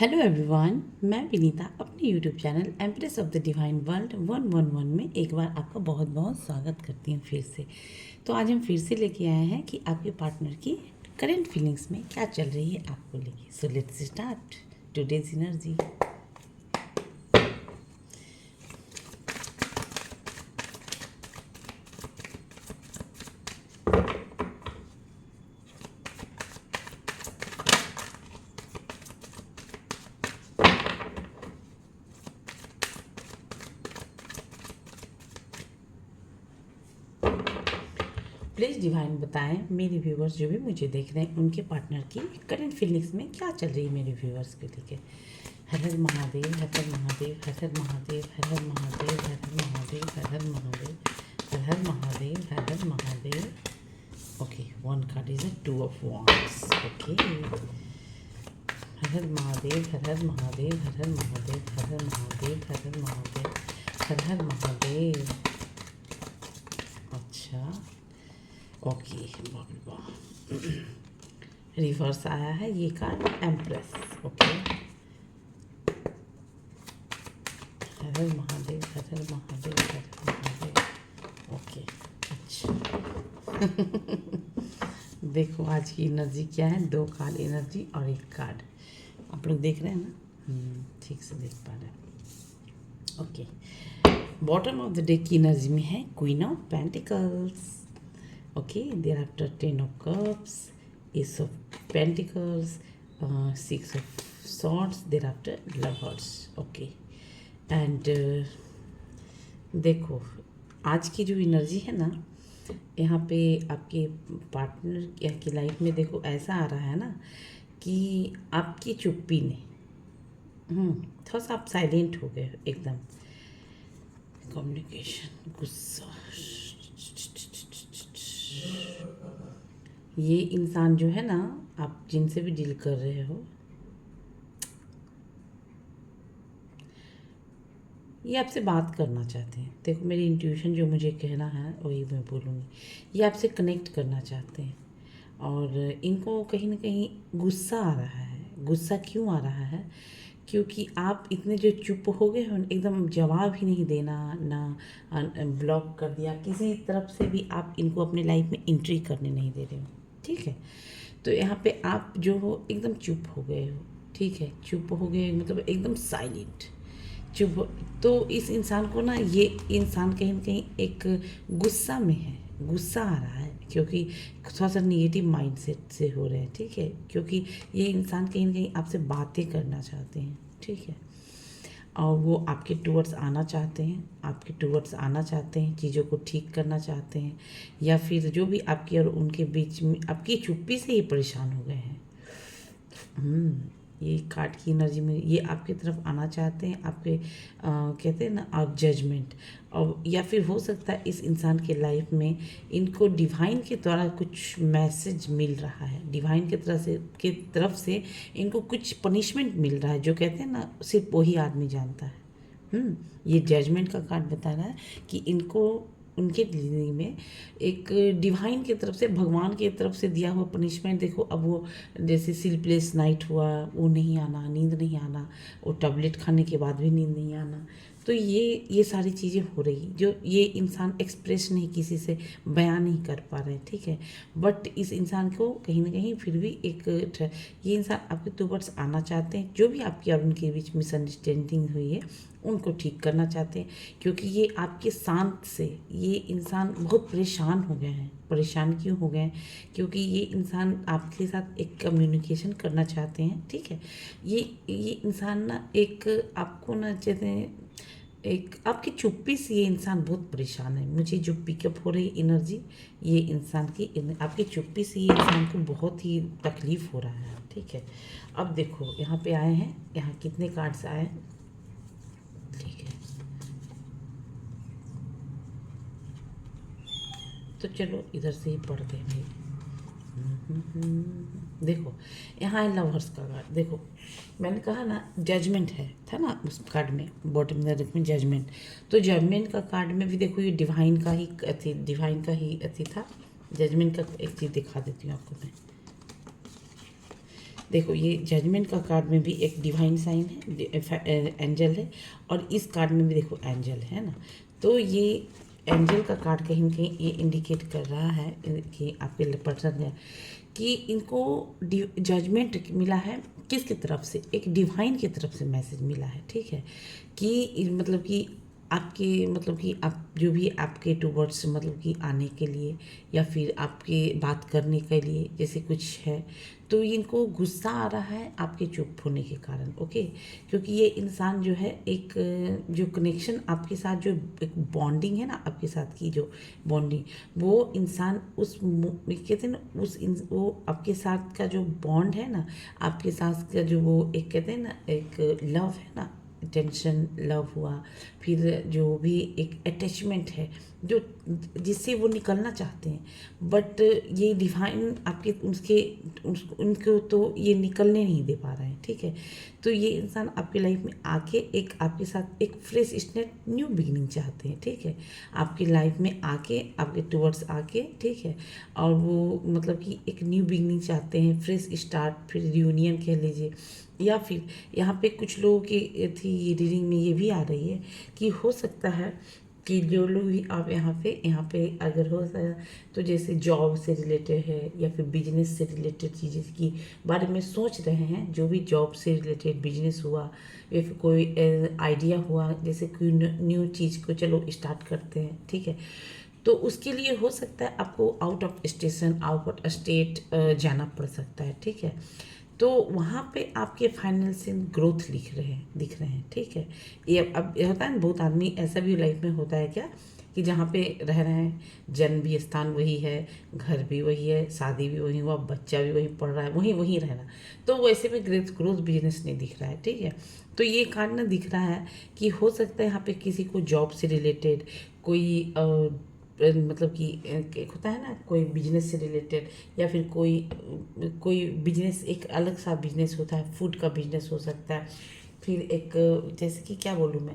Hello everyone, मैं विनीता अपने YouTube channel empress of the divine world 111 में एक बार आपका बहुत बहुत स्वागत करती हूँ फिर से। तो आज हम फिर से लेके आए हैं कि आपके पार्टनर की करंट फीलिंग्स में क्या चल रही है आपको लेके। So let's start today's energy. Please divine बताएं मेरे व्यूवर्स जो भी मुझे देख रहे हैं उनके पार्टनर की करंट फीलिंग्स में क्या चल रही है मेरे व्यूवर्स के लेके। Har Har Mahadev, Har Har Mahadev, Har Har Mahadev, Har Har Mahadev, Har Har Mahadev, Har Har Mahadev, Har Har Mahadev, Har Har Mahadev. Okay, one card is a two of wands। Okay, Har Har Mahadev, Har Har Mahadev, Har Har Mahadev, Har Har Mahadev, Har Har Mahadev, Har Har Mahadev. अच्छा, ओके, रिवर्स आया है ये card Empress. Okay, Har Har Mahadev, Har Har Mahadev, Har Har Mahadev. Okay, अच्छा। देखो आज की एनर्जी क्या है, दो कार्ड एनर्जी और एक कार्ड आप लोग देख रहे हैं ना, ठीक से देख पा रहे हैं। Okay, bottom of the deck की एनर्जी में है queen of pentacles. Okay, thereafter 10 of cups, ace of pentacles, 6 of swords, thereafter lovers. Okay, and देखो आज की जो एनर्जी है ना, यहाँ पे आपके पार्टनर की लाइफ में देखो ऐसा आ रहा है ना कि आपकी चुप्पी ने थोड़ा सा आप साइलेंट हो गए एकदम। कम्युनिकेशन, गुस्सा, ये इंसान जो है ना, आप जिनसे भी डील कर रहे हो, ये आपसे बात करना चाहते हैं। देखो मेरी इंट्यूशन जो मुझे कहना है वही मैं बोलूँगी। ये आपसे कनेक्ट करना चाहते हैं और इनको कहीं ना कहीं गुस्सा आ रहा है। गुस्सा क्यों आ रहा है? क्योंकि आप इतने जो चुप हो गए हो, एकदम जवाब ही नहीं देना, ना ब्लॉक कर दिया, किसी तरफ से भी आप इनको अपने लाइफ में एंट्री करने नहीं दे रहे हो। ठीक है, तो यहाँ पे आप जो हो एकदम चुप हो गए हो। ठीक है, चुप हो गए मतलब एकदम साइलेंट चुप। तो इस इंसान को ना, ये इंसान कहीं ना कहीं एक गुस्सा में है, गुस्सा आ रहा है क्योंकि थोड़ा सा निगेटिव माइंडसेट से हो रहे हैं। ठीक है, क्योंकि ये इंसान कहीं ना कहीं आपसे बातें करना चाहते हैं। ठीक है, और वो आपके टूवर्ड्स आना चाहते हैं, आपके टूवर्ड्स आना चाहते हैं, चीज़ों को ठीक करना चाहते हैं, या फिर जो भी आपके और उनके बीच में आपकी चुप्पी से ही परेशान हो गए हैं। ये कार्ड की एनर्जी में ये आपकी तरफ आना चाहते हैं, आपके कहते हैं ना आप जजमेंट, और या फिर हो सकता है इस इंसान के लाइफ में इनको डिवाइन के द्वारा कुछ मैसेज मिल रहा है। डिवाइन की तरफ से इनको कुछ पनिशमेंट मिल रहा है, जो कहते हैं ना सिर्फ वही आदमी जानता है। ये जजमेंट का कार्ड बता रहा है कि इनको उनके ज़िंदगी में एक डिवाइन की तरफ से, भगवान की तरफ से दिया हुआ पनिशमेंट। देखो अब वो जैसे स्लीपलेस नाइट हुआ, वो नहीं आना, नींद नहीं आना, वो टैबलेट खाने के बाद भी नींद नहीं आना, तो ये सारी चीज़ें हो रही जो ये इंसान एक्सप्रेस नहीं, किसी से बयान नहीं कर पा रहे। ठीक है, बट इस इंसान को कहीं ना कहीं फिर भी ये इंसान आपके टूवर्ड्स आना चाहते हैं। जो भी आपकी और उनके बीच मिसअंडरस्टैंडिंग हुई है उनको ठीक करना चाहते हैं, क्योंकि ये आपके शांत से ये इंसान बहुत परेशान हो गए हैं। परेशान क्यों हो गए हैं? क्योंकि ये इंसान आपके साथ एक कम्युनिकेशन करना चाहते हैं। ठीक है, ये इंसान ना एक आपको ना जैसे एक आपकी चुप्पी से ये इंसान बहुत परेशान है। मुझे जो पिकअप हो रही एनर्जी, ये इंसान की आपकी चुप्पी से ये इंसान को बहुत ही तकलीफ़ हो रहा है। ठीक है, अब देखो यहाँ पे आए हैं, यहाँ कितने कार्ड्स आए हैं। ठीक है, तो चलो इधर से ही पढ़ते हैं भाई। देखो यहाँ है लवर्स का कार्ड। देखो मैंने कहा ना जजमेंट है, था ना उस कार्ड में, बॉटम में जजमेंट। तो जजमेंट का कार्ड में भी देखो ये डिवाइन का ही अथी था। जजमेंट का एक चीज़ दिखा देती हूँ आपको मैं। देखो ये जजमेंट का कार्ड में भी एक डिवाइन साइन है, एंजल है, और इस कार्ड में भी देखो एंजल है ना। तो ये एंजल का कार्ड कहीं ना कहीं ये इंडिकेट कर रहा है कि आपके पर्सन है कि इनको जजमेंट मिला है किसकी तरफ से, एक डिवाइन की तरफ से मैसेज मिला है, ठीक है। कि मतलब कि आपके मतलब कि आप जो भी आपके टूवर्ड्स मतलब कि आने के लिए या फिर आपके बात करने के लिए जैसे कुछ है, तो इनको गुस्सा आ रहा है आपके चुप होने के कारण, ओके। क्योंकि ये इंसान जो है एक जो कनेक्शन आपके साथ, जो एक बॉन्डिंग है ना आपके साथ की जो बॉन्डिंग, वो इंसान उस कहते हैं ना वो आपके साथ का जो बॉन्ड है ना, आपके साथ का जो वो एक कहते हैं ना एक लव है ना, टेंशन लव हुआ, फिर जो भी एक अटैचमेंट है जो जिससे वो निकलना चाहते हैं, बट ये डिवाइन आपके उनको तो ये निकलने नहीं दे पा रहे हैं, ठीक है। तो ये इंसान आपकी लाइफ में आके एक आपके साथ एक फ्रेश स्टार्ट, न्यू बिगिनिंग चाहते हैं, ठीक है। आपकी लाइफ में आके आपके टूवर्ड्स आके, ठीक है, और वो मतलब कि एक न्यू बिगिनिंग चाहते हैं, फ्रेश स्टार्ट, फिर रियूनियन कह लीजिए। या फिर यहाँ पे कुछ लोगों की थी ये रीडिंग में ये भी आ रही है कि हो सकता है कि जो लोग भी आप यहाँ पे अगर हो सकता तो जैसे जॉब से रिलेटेड है या फिर बिजनेस से रिलेटेड चीज़ें की बारे में सोच रहे हैं, जो भी जॉब से रिलेटेड बिजनेस हुआ या फिर कोई आइडिया हुआ, जैसे कोई न्यू चीज़ को चलो स्टार्ट करते हैं, ठीक है। तो उसके लिए हो सकता है आपको out of station, out of state जाना पड़ सकता है, ठीक है। तो वहाँ पे आपके फाइनेंशियल ग्रोथ दिख रहे हैं, ठीक है। ये अब ये होता है ना, बहुत आदमी ऐसा भी लाइफ में होता है क्या कि जहाँ पे रह रहे हैं, जन्म भी स्थान वही है, घर भी वही है, शादी भी वही हुआ, बच्चा भी वही पढ़ रहा है, वहीं वहीं रहना, तो वैसे में ग्रोथ बिजनेस नहीं दिख रहा है, ठीक है। तो ये कारण ना दिख रहा है कि हो सकता है यहाँ पे किसी को जॉब से रिलेटेड कोई मतलब कि एक होता है ना कोई बिजनेस से रिलेटेड, या फिर कोई बिजनेस, एक अलग सा बिजनेस होता है, फूड का बिजनेस हो सकता है, फिर एक जैसे कि क्या बोलूँ मैं,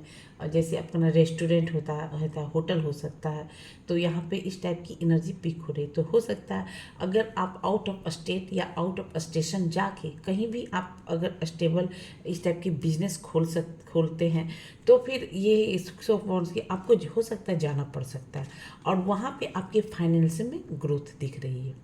जैसे अपना रेस्टोरेंट होता है, होटल हो सकता है। तो यहाँ पे इस टाइप की एनर्जी पिक हो रही, तो हो सकता है अगर आप आउट ऑफ स्टेट या आउट ऑफ स्टेशन जाके कहीं भी आप अगर स्टेबल इस टाइप की बिजनेस खोलते हैं, तो फिर ये 6 ऑफ वांड्स की आपको हो सकता है जाना पड़ सकता है, और वहाँ पे आपके फाइनेंस में ग्रोथ दिख रही है।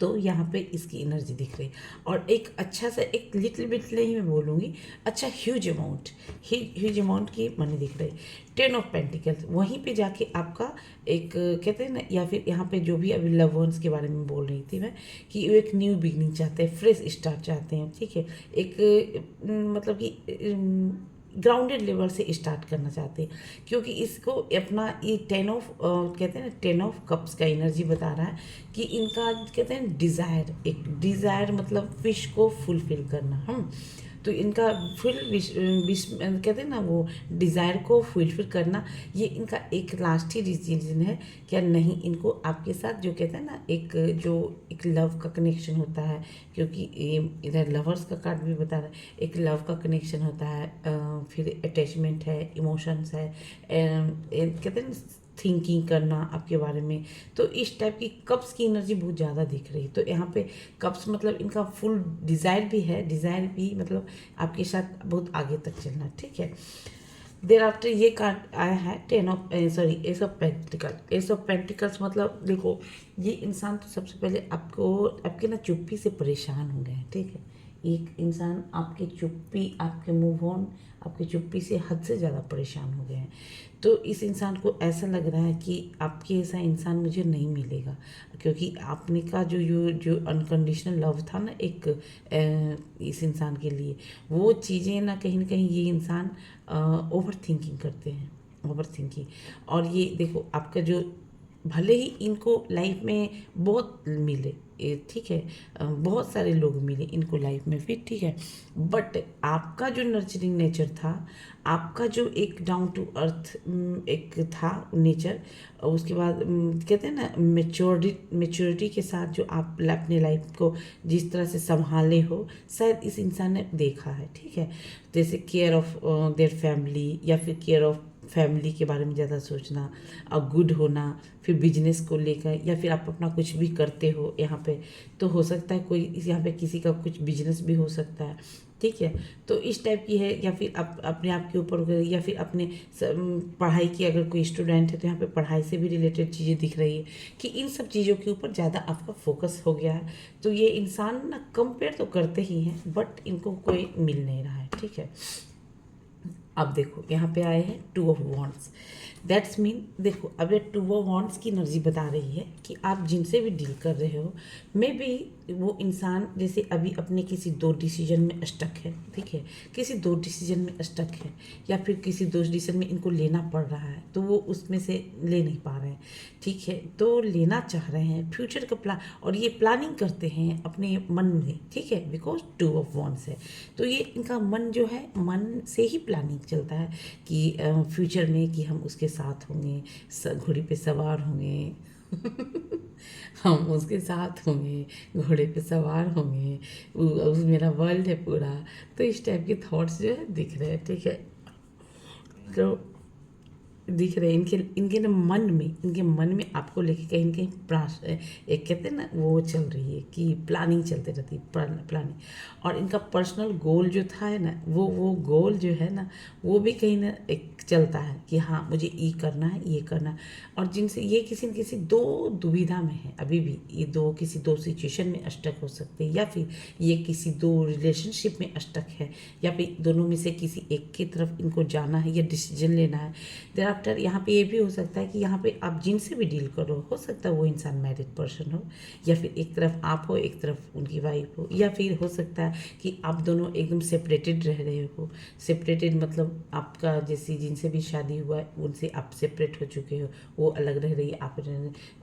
तो यहाँ पे इसकी एनर्जी दिख रही है, और एक अच्छा सा एक लिटिल बिट नहीं मैं बोलूँगी, अच्छा ह्यूज अमाउंट की मनी दिख रही है। 10 ऑफ पेंटिकल्स, वहीं पे जाके आपका एक कहते हैं ना, या फिर यहाँ पे जो भी अभी लव वंस के बारे में बोल रही थी मैं, कि वो एक न्यू बिगनिंग चाहते हैं, फ्रेश स्टार्ट चाहते हैं, ठीक है। एक मतलब कि ग्राउंडेड लेवल से स्टार्ट करना चाहते हैं, क्योंकि इसको अपना ये 10 ऑफ कहते हैं ना 10 ऑफ कप्स का एनर्जी बता रहा है कि इनका कहते हैं डिज़ायर, एक डिज़ायर मतलब विश को फुलफिल करना, हम तो इनका फुल विश कहते हैं ना वो डिज़ायर को फुलफिल करना, ये इनका एक लास्ट ही रीजन है। क्या नहीं, इनको आपके साथ जो कहते हैं ना एक लव का कनेक्शन होता है, क्योंकि ये इधर लवर्स का कार्ड भी बता रहा है, एक लव का कनेक्शन होता है, फिर अटैचमेंट है, इमोशंस है, कहते हैं ना थिंकिंग करना आपके बारे में। तो इस टाइप की कप्स की एनर्जी बहुत ज़्यादा दिख रही है। तो यहाँ पे कप्स मतलब इनका फुल डिज़ायर भी है, डिज़ायर भी मतलब आपके साथ बहुत आगे तक चलना, ठीक है। देर आफ्टर ये कार्ड आया है एस ऑफ पेंटिकल्स मतलब देखो ये इंसान तो सबसे पहले आपके ना चुप्पी से परेशान हो गए हैं, ठीक है। एक इंसान आपके मूव ऑन, आपकी चुप्पी से हद से ज़्यादा परेशान हो गए हैं। तो इस इंसान को ऐसा लग रहा है कि आपके ऐसा इंसान मुझे नहीं मिलेगा, क्योंकि आपने का जो अनकंडीशनल लव था ना एक इस इंसान के लिए, वो चीज़ें ना कहीं ये इंसान ओवर थिंकिंग करते हैं, ओवर थिंकिंग। और ये देखो आपका जो भले ही इनको लाइफ में बहुत मिले, ठीक है, बहुत सारे लोग मिले इनको लाइफ में फिर, ठीक है, बट आपका जो नर्चरिंग नेचर था, आपका जो एक डाउन टू अर्थ एक था नेचर, उसके बाद कहते हैं ना मेच्योरिटी के साथ जो आप अपने लाइफ को जिस तरह से संभाले हो, शायद इस इंसान ने देखा है, ठीक है। जैसे केयर ऑफ देयर फैमिली, या फिर केयर ऑफ फैमिली के बारे में ज़्यादा सोचना और गुड होना, फिर बिजनेस को लेकर, या फिर आप अपना कुछ भी करते हो यहाँ पे, तो हो सकता है कोई यहाँ पे किसी का कुछ बिजनेस भी हो सकता है, ठीक है। तो इस टाइप की है, या फिर आप अपने आप के ऊपर वगैरह, या फिर अपने पढ़ाई की, अगर कोई स्टूडेंट है तो यहाँ पे पढ़ाई से भी रिलेटेड चीज़ें दिख रही है कि इन सब चीज़ों के ऊपर ज़्यादा आपका फोकस हो गया है। तो ये इंसान ना कंपेयर तो करते ही हैं, बट इनको कोई मिल नहीं रहा है, ठीक है। अब देखो यहाँ पे आए हैं 2 ऑफ वॉन्ड्स, दैट्स मीन देखो अब ये 2 ऑफ वॉन्ड्स की एनर्जी बता रही है कि आप जिनसे भी डील कर रहे हो, मे बी वो इंसान जैसे अभी अपने किसी 2 डिसीजन में स्टक है, ठीक है, किसी 2 डिसीजन में स्टक है, या फिर किसी 2 डिसीजन में इनको लेना पड़ रहा है, तो वो उसमें से ले नहीं पा रहे हैं, ठीक है। तो लेना चाह रहे हैं फ्यूचर का प्लान, और ये प्लानिंग करते हैं अपने मन में, ठीक है, बिकॉज 2 ऑफ वॉन्ड्स है। तो ये इनका मन जो है, मन से ही प्लानिंग चलता है कि फ्यूचर में कि हम उसके साथ होंगे, घोड़े पे सवार होंगे हम उसके साथ होंगे, घोड़े पे सवार होंगे, मेरा वर्ल्ड है पूरा। तो इस टाइप के थॉट्स जो है दिख रहे हैं, ठीक है। तो दिख रहे हैं इनके इनके ना इनके मन में आपको लेके कहीं न कहीं एक कहते हैं ना, वो चल रही है कि प्लानिंग चलते रहती है, प्लानिंग। और इनका पर्सनल गोल जो था है ना, वो गोल जो है ना, वो भी कहीं ना एक चलता है कि हाँ मुझे ये करना है, ये करना है। और जिनसे ये किसी न किसी 2 दुविधा में है अभी भी, ये किसी 2 सिचुएशन में स्टक हो सकते हैं, या फिर ये किसी 2 रिलेशनशिप में स्टक है, या फिर दोनों में से किसी एक की तरफ इनको जाना है या डिसीजन लेना है। देर आफ्टर यहाँ पे ये भी हो सकता है कि यहाँ पे आप जिनसे भी डील करो, हो सकता है वो इंसान मैरिड पर्सन हो, या फिर एक तरफ आप हो, एक तरफ उनकी वाइफ हो, या फिर हो सकता है कि आप दोनों एकदम सेपरेटेड रह रहे हो। सेपरेटेड मतलब आपका जैसे जिनसे भी शादी हुआ है उनसे आप सेपरेट हो चुके हो, वो अलग रह रही है, आप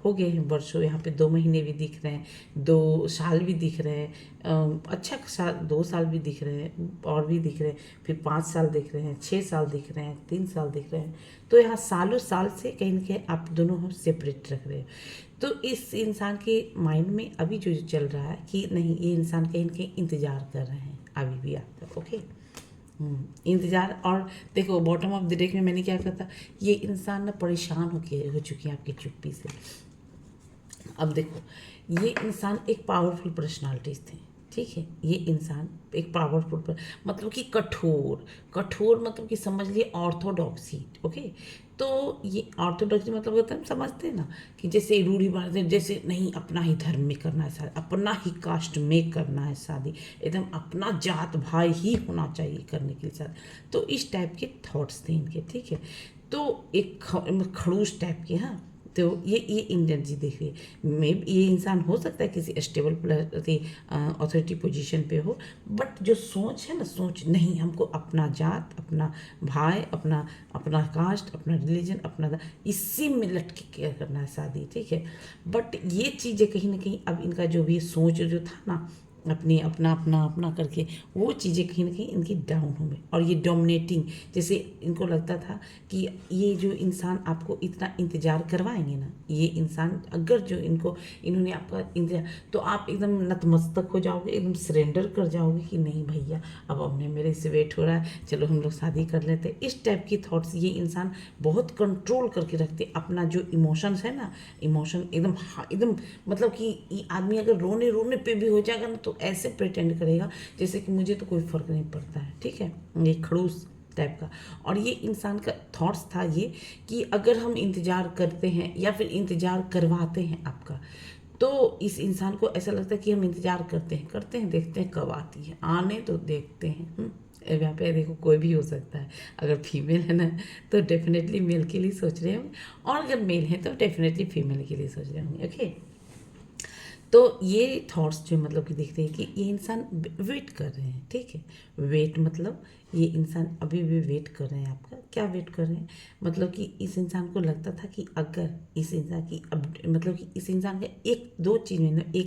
हो गए हैं वर्षों। यहाँ पे 2 महीने भी दिख रहे हैं, 2 साल भी दिख रहे हैं, अच्छा साल 2 साल भी दिख रहे हैं, और भी दिख रहे हैं, फिर 5 साल दिख रहे हैं, 6 साल दिख रहे हैं, 3 साल दिख रहे हैं। तो यहाँ सालों साल से कहीं ना कहीं आप दोनों सेपरेट रख रहे हो। तो इस इंसान के माइंड में अभी जो चल रहा है कि नहीं, ये इंसान कहीं ना कहीं इंतजार कर रहे हैं अभी भी आपका, ओके। इंतजार। और देखो बॉटम ऑफ द डेक में मैंने क्या कहा था, ये इंसान ना परेशान हो चुकी है आपकी चुप्पी से। अब देखो ये इंसान एक पावरफुल पर्सनालिटीज थे, ठीक है। ये इंसान एक पावरफुल मतलब कि कठोर मतलब कि समझ लिए ऑर्थोडॉक्सी, ओके। तो ये ऑर्थोडॉक्सी मतलब होता है, समझते हैं ना, कि जैसे रूढ़िवादी, जैसे नहीं अपना ही धर्म में करना है शादी, अपना ही कास्ट में करना है शादी, एकदम अपना जात भाई ही होना चाहिए करने के लिए शादी। तो इस टाइप के थॉट्स थे इनके, ठीक है। तो एक खड़ूस टाइप के, हाँ। तो ये एनर्जी देख रही है। ये इंसान हो सकता है किसी स्टेबल अथॉरिटी पोजीशन पे हो, बट जो सोच है ना, सोच नहीं, हमको अपना जात, अपना भाई, अपना अपना कास्ट, अपना रिलीजन, अपना इसी में लटके क्या करना है शादी, ठीक है। बट ये चीज़ें कहीं ना कहीं अब इनका जो भी सोच जो था ना, अपने अपना अपना अपना करके, वो चीज़ें कहीं ना कहीं इनकी डाउन हो गई। और ये डोमिनेटिंग, जैसे इनको लगता था कि ये जो इंसान आपको इतना इंतज़ार करवाएंगे ना, ये इंसान अगर जो इन्होंने आपका इंतजार, तो आप एकदम नतमस्तक हो जाओगे, एकदम सरेंडर कर जाओगे कि नहीं भैया अब हमने मेरे से वेट हो रहा है, चलो हम लोग शादी कर लेते हैं। इस टाइप की थॉट्स ये इंसान बहुत कंट्रोल करके रखते। अपना जो इमोशंस है ना, इमोशन एकदम मतलब कि ये आदमी अगर रोने पे भी हो जाएगा ना, तो ऐसे प्रिटेंड करेगा जैसे कि मुझे तो कोई फ़र्क नहीं पड़ता है, ठीक है। ये खड़ूस टाइप का। और ये इंसान का थॉट्स था ये कि अगर हम इंतज़ार करते हैं या फिर इंतज़ार करवाते हैं आपका, तो इस इंसान को ऐसा लगता है कि हम इंतज़ार करते हैं देखते हैं कब आती है, आने तो देखते हैं। यहाँ पे देखो कोई भी हो सकता है, अगर फीमेल है ना तो डेफिनेटली मेल के लिए सोच रहे होंगे, और अगर मेल है तो डेफिनेटली फीमेल के लिए सोच रहे होंगे, ओके। तो ये थॉट्स जो मतलब कि दिखते हैं कि ये इंसान वेट कर रहे हैं, ठीक है। वेट मतलब ये इंसान अभी भी वेट कर रहे हैं आपका। क्या वेट कर रहे हैं, मतलब कि इस इंसान को लगता था कि अगर इस इंसान की अब मतलब कि इस इंसान का एक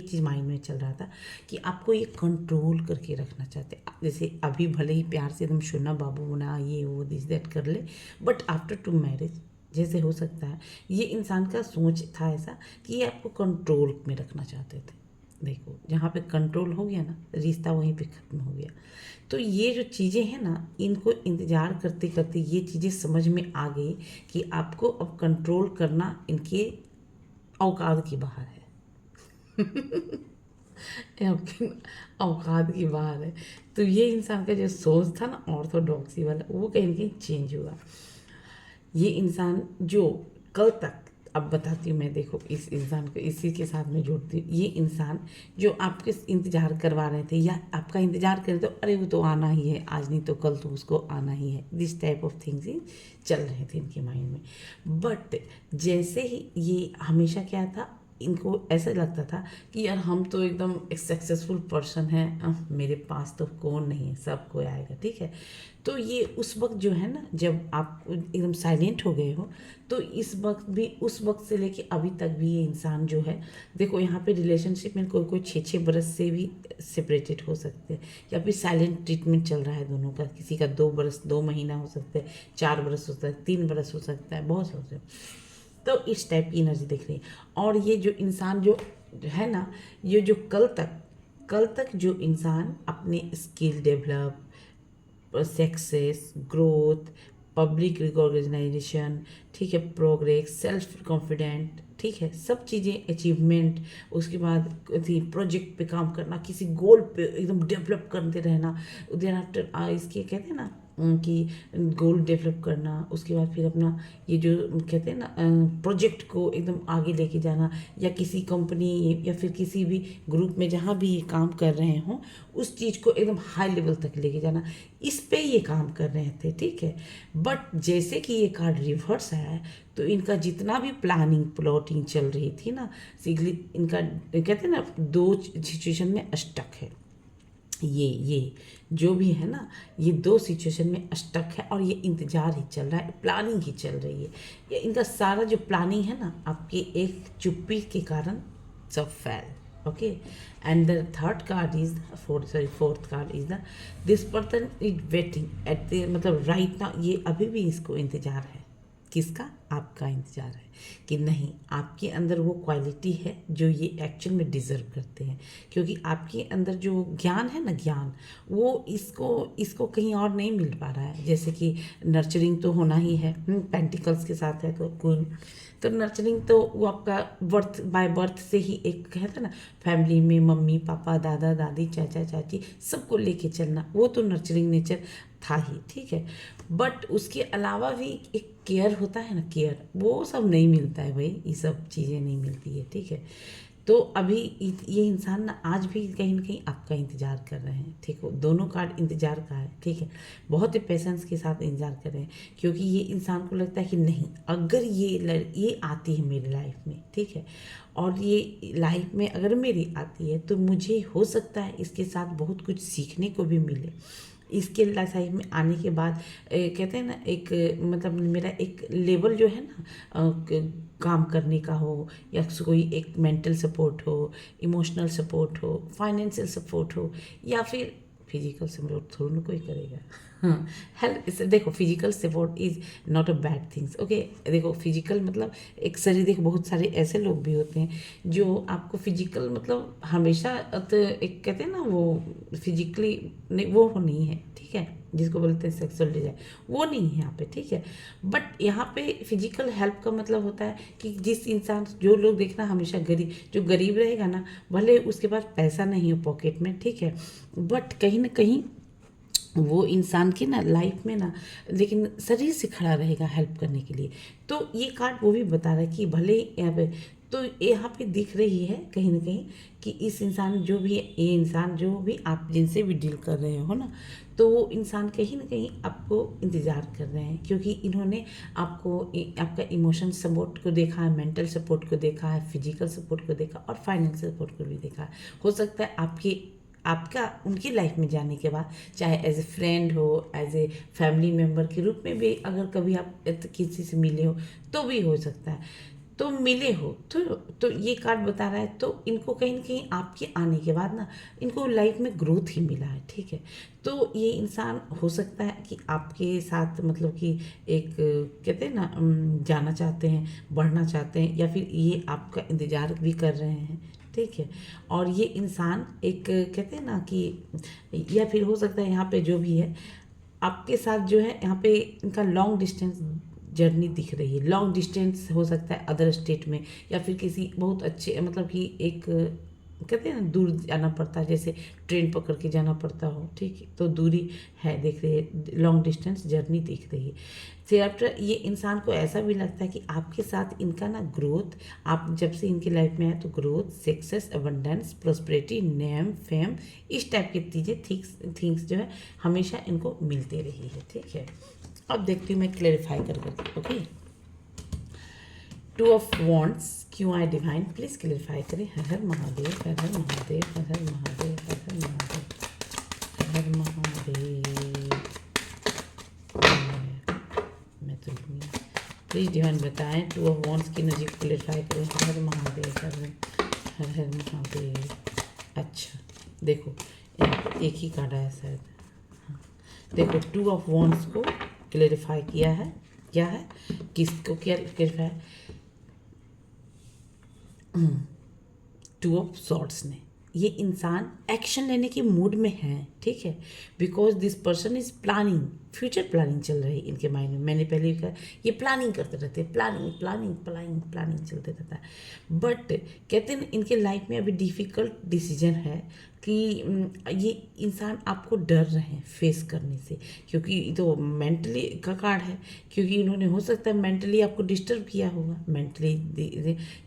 चीज़ माइंड में चल रहा था कि आपको ये कंट्रोल करके रखना चाहते। जैसे अभी भले ही प्यार से एकदम सुना बाबू बना, ये वो दिस दैट कर ले, बट आफ्टर टू मैरिज जैसे हो सकता है, ये इंसान का सोच था ऐसा कि ये आपको कंट्रोल में रखना चाहते थे। देखो जहाँ पे कंट्रोल हो गया ना, रिश्ता वहीं पे ख़त्म हो गया। तो ये जो चीज़ें हैं ना, इनको इंतज़ार करते करते ये चीज़ें समझ में आ गई कि आपको अब कंट्रोल करना इनके औकात की बाहर है। ये आपकी औकात की बाहर है। तो ये इंसान का जो सोच था ना ऑर्थोडॉक्सी वाला, वो कहीं न कहीं चेंज हुआ। ये इंसान जो कल तक, अब बताती हूँ मैं, देखो इस इंसान को इसी के साथ में जोड़ती हूँ। ये इंसान जो आपके इंतज़ार करवा रहे थे या आपका इंतज़ार कर रहे थे, अरे वो तो आना ही है, आज नहीं तो कल तो उसको आना ही है, दिस टाइप ऑफ थिंग्स ही चल रहे थे इनके माइंड में। बट जैसे ही ये हमेशा क्या था, इनको ऐसा लगता था कि यार हम तो एकदम एक सक्सेसफुल पर्सन हैं, मेरे पास तो कौन नहीं है, सब कोई आएगा, ठीक है। तो ये उस वक्त जो है ना, जब आप एकदम साइलेंट हो गए हो, तो इस वक्त भी, उस वक्त से लेके अभी तक भी ये इंसान जो है, देखो यहाँ पे रिलेशनशिप में कोई कोई 6-6 बरस से भी सेपरेटेड हो सकते हैं, या फिर साइलेंट ट्रीटमेंट चल रहा है दोनों का, किसी का 2 बरस 2 महीना हो सकता है, 4 बरस हो सकता है, 3 बरस हो सकता है, बहुत होते हैं। तो इस टाइप की एनर्जी दिख रही है। और ये जो इंसान जो है ना, ये जो कल तक जो इंसान अपने skill develop, success, growth, public recognition, ठीक है, प्रोग्रेस, सेल्फ कॉन्फिडेंट, ठीक है, सब चीज़ें अचीवमेंट, उसके बाद थी प्रोजेक्ट पे काम करना, किसी गोल पे एकदम डेवलप करते रहना, देन आफ्टर इसके कहते हैं ना कि गोल डेवलप करना, उसके बाद फिर अपना ये जो कहते हैं ना प्रोजेक्ट को एकदम आगे लेके जाना, या किसी कंपनी या फिर किसी भी ग्रुप में जहाँ भी ये काम कर रहे हों, उस चीज़ को एकदम हाई लेवल तक लेके जाना, इस पे ये काम कर रहे थे, ठीक है। बट जैसे कि ये कार्ड रिवर्स आया है, तो इनका जितना भी प्लानिंग प्लॉटिंग चल रही थी ना, सीधे इनका कहते हैं ना 2 सिचुएशन में स्टक है। ये जो भी है ना, ये 2 सिचुएशन में स्टक है, और ये इंतज़ार ही चल रहा है, प्लानिंग ही चल रही है। ये इनका सारा जो प्लानिंग है ना, आपके एक चुप्पी के कारण सब फैल। Okay, and the third card is fourth card is the this person is waiting at the, मतलब राइट नाउ ये अभी भी इसको इंतज़ार है। किसका? आपका इंतज़ार है कि नहीं, आपके अंदर वो क्वालिटी है जो ये एक्चुअल में डिज़र्व करते हैं, क्योंकि आपके अंदर जो ज्ञान है ना, ज्ञान, वो इसको कहीं और नहीं मिल पा रहा है। जैसे कि नर्चरिंग तो होना ही है, पेंटिकल्स के साथ है तो क्वीन, तो नर्चरिंग तो वो आपका बर्थ बाय बर्थ से ही, एक कहते हैं ना फैमिली में मम्मी पापा दादा दादी चाचा चाची सबको लेके चलना, वो तो नर्चरिंग नेचर था ही, ठीक है। बट उसके अलावा भी एक केयर होता है ना, केयर, वो सब नहीं मिलता है भाई, ये सब चीज़ें नहीं मिलती है, ठीक है। तो अभी ये इंसान ना आज भी कहीं ना कहीं आपका इंतज़ार कर रहे हैं, ठीक हो, दोनों कार्ड इंतज़ार का है, ठीक है, बहुत ही पेशेंस के साथ इंतज़ार कर रहे हैं, क्योंकि ये इंसान को लगता है कि नहीं, अगर ये आती है मेरी लाइफ में, ठीक है, और ये लाइफ में अगर मेरी आती है, तो मुझे हो सकता है इसके साथ बहुत कुछ सीखने को भी मिले। इसके लाइफ में आने के बाद कहते हैं ना, एक मतलब मेरा एक लेवल जो है ना, काम करने का हो, या कोई एक मेंटल सपोर्ट हो, इमोशनल सपोर्ट हो, फाइनेंशियल सपोर्ट हो, या फिर फिजिकल सपोर्ट थोड़ा ना कोई करेगा। हाँ, हेल्थ, देखो physical support is not a bad things, okay. देखो फिजिकल मतलब एक शरीर, देखो बहुत सारे ऐसे लोग भी होते हैं जो आपको फिजिकल मतलब हमेशा तो एक कहते हैं ना वो फिजिकली नहीं, वो नहीं है, ठीक है, जिसको बोलते हैं सेक्सुअल डिजायर, वो नहीं है यहाँ पे, ठीक है। बट यहाँ पे फिजिकल हेल्प का मतलब होता है कि जिस इंसान, जो लोग देखना हमेशा गरीब, जो गरीब रहेगा ना, भले उसके पास पैसा नहीं हो पॉकेट में, ठीक है, बट कहीं ना कहीं वो इंसान की ना लाइफ में ना, लेकिन शरीर से खड़ा रहेगा हेल्प करने के लिए। तो ये कार्ड वो भी बता रहा है कि भले यहाँ पे, तो यहाँ पे दिख रही है कहीं ना कहीं कि इस इंसान जो भी, ये इंसान जो भी आप जिनसे भी डील कर रहे हो ना, तो वो इंसान कहीं ना कहीं आपको इंतज़ार कर रहे हैं, क्योंकि इन्होंने आपको आपका इमोशन सपोर्ट को देखा है, मेंटल सपोर्ट को देखा है, फिजिकल सपोर्ट को देखा, और फाइनेंशियल सपोर्ट को भी देखा है। हो सकता है आपका उनकी लाइफ में जाने के बाद, चाहे एज ए फ्रेंड हो, एज ए फैमिली मेम्बर के रूप में भी अगर कभी आप किसी से मिले हो तो भी हो सकता है, तो मिले हो तो ये कार्ड बता रहा है, तो इनको कहीं ना कहीं आपके आने के बाद ना, इनको लाइफ में ग्रोथ ही मिला है, ठीक है। तो ये इंसान हो सकता है कि आपके साथ मतलब कि एक कहते हैं ना जाना चाहते हैं, बढ़ना चाहते हैं, या फिर ये आपका इंतज़ार भी कर रहे हैं, ठीक है। और ये इंसान एक कहते हैं ना कि, या फिर हो सकता है यहाँ पे जो भी है आपके साथ जो है, यहाँ पे इनका लॉन्ग डिस्टेंस जर्नी दिख रही है। लॉन्ग डिस्टेंस हो सकता है अदर स्टेट में, या फिर किसी बहुत अच्छे मतलब कि एक कहते हैं ना दूर जाना पड़ता है, जैसे ट्रेन पकड़ के जाना पड़ता हो, ठीक है, तो दूरी है दिख रही है, लॉन्ग डिस्टेंस जर्नी दिख रही है। फिर आफ्टर ये इंसान को ऐसा भी लगता है कि आपके साथ इनका ना ग्रोथ, आप जब से इनकी लाइफ में है तो growth, success, abundance, prosperity, name, fame, इस टाइप की चीज़ें थिंग्स जो है हमेशा इनको मिलते रही है, ठीक है। अब देखती हूँ मैं क्लेरिफाई करके, ओके। टू ऑफ वॉन्ट्स क्यों आए डिवाइन, प्लीज क्लेरिफाई करें। हर हर महादेव, हर हर महादेव, हर हर महादेव, हर हर महादेव, हर हर महादेव। मैं तो प्लीज डिवाइन बताएं, टू ऑफ वॉन्ट्स की एनर्जी को क्लेरिफाई करें। हर हर महादेव, हर हर महादेव। अच्छा देखो, एक ही कार्ड आया शायद। हाँ, देखो टू ऑफ वॉन्ट्स को क्लेरिफाई किया है, क्या है, किसको क्या क्लेरिफाई, टू ऑफ सॉर्ड्स ने। ये इंसान एक्शन लेने के मूड में है, ठीक है, because this person is planning, future planning चल रही है इनके माइंड में। मैंने पहले भी कहा ये प्लानिंग करते रहते हैं, प्लानिंग प्लानिंग प्लानिंग प्लानिंग चलते रहता है। बट कहते हैं इनके लाइफ में अभी डिफ़िकल्ट डिसीजन है कि ये इंसान आपको डर रहे हैं फेस करने से, क्योंकि तो मेंटली का कार्ड है, क्योंकि इन्होंने हो सकता है मेंटली आपको डिस्टर्ब किया होगा, मेंटली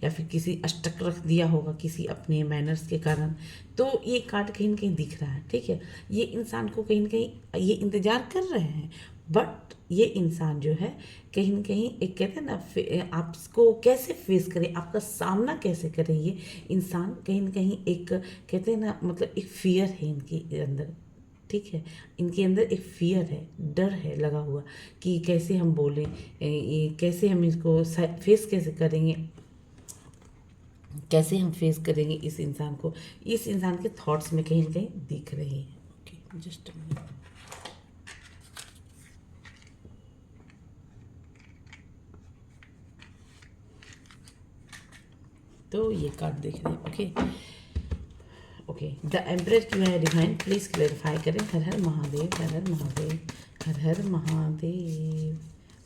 या फिर किसी स्टक रख दिया होगा किसी अपने मैनर्स के कारण। तो ये कार्ड कहीं ना कहीं दिख रहा है, ठीक है। ये इंसान को कहीं ना कहीं ये इंतज़ार कर रहे हैं, बट ये इंसान जो है कहीं ना कहीं एक कहते हैं ना आपको कैसे फेस करे, आपका सामना कैसे करे, ये इंसान कहीं ना कहीं एक कहते हैं ना मतलब एक फियर है इनके अंदर, ठीक है। इनके अंदर एक फियर है, डर है लगा हुआ कि कैसे हम बोलें, ये कैसे हम इसको फेस कैसे करेंगे, कैसे हम फेस करेंगे इस इंसान को। इस इंसान के थॉट्स में कहीं ना कहीं दिख रही है। Okay just a minute. तो ये कार्ड देख रहे हैं, ओके ओके। द एम्परर क्यों है डिवाइन, प्लीज क्लेरिफाई करें। हर हर महादेव, हर हर महादेव, हर हर महादेव,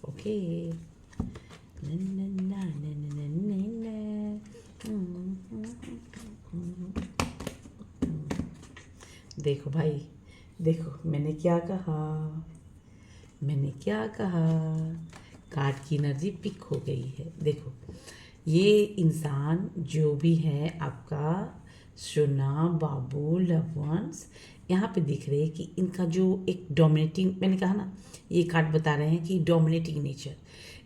ओके। देखो भाई, देखो मैंने क्या कहा, मैंने क्या कहा, कार्ड की एनर्जी पिक हो गई है। देखो ये इंसान जो भी है आपका सोना बाबू लव वंस, यहाँ पे दिख रहे हैं कि इनका जो एक डोमिनेटिंग, मैंने कहा ना ये कार्ड बता रहे हैं कि डोमिनेटिंग नेचर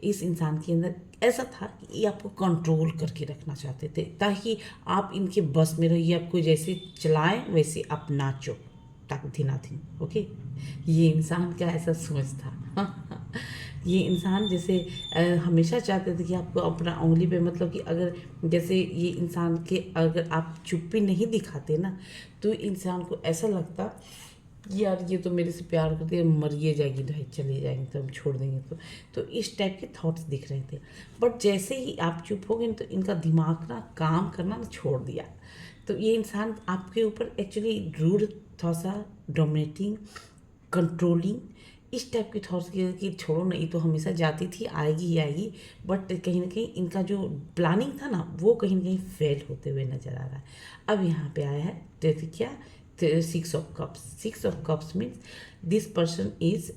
इस इंसान के अंदर ऐसा था कि ये आपको कंट्रोल करके रखना चाहते थे, ताकि आप इनके बस में रहिए, आपको जैसे चलाएं वैसे आप नाचो, ताकि नाथिंग, ओके। ये इंसान का ऐसा सोच था। ये इंसान जैसे हमेशा चाहते थे कि आपको अपना उंगली पे, मतलब कि अगर जैसे ये इंसान के अगर आप चुप्पी नहीं दिखाते ना, तो इंसान को ऐसा लगता यार ये तो मेरे से प्यार करती है, मरिए जाएगी भाई, चले जाएंगे तो हम छोड़ देंगे, तो इस टाइप के थॉट्स दिख रहे थे। बट जैसे ही आप चुप हो गए तो इनका दिमाग ना काम करना ना छोड़ दिया। तो ये इंसान आपके ऊपर एक्चुअली रूड, थोड़ा सा डोमिनेटिंग, कंट्रोलिंग, इस टाइप के थॉट्स कि छोड़ो नहीं तो हमेशा जाती थी, आएगी ही आएगी। बट कहीं ना कहीं इनका जो प्लानिंग था ना वो कहीं ना कहीं फेल होते हुए नज़र आ रहा है। अब यहाँ पे आया है तो क्या, 6 of cups means this person is,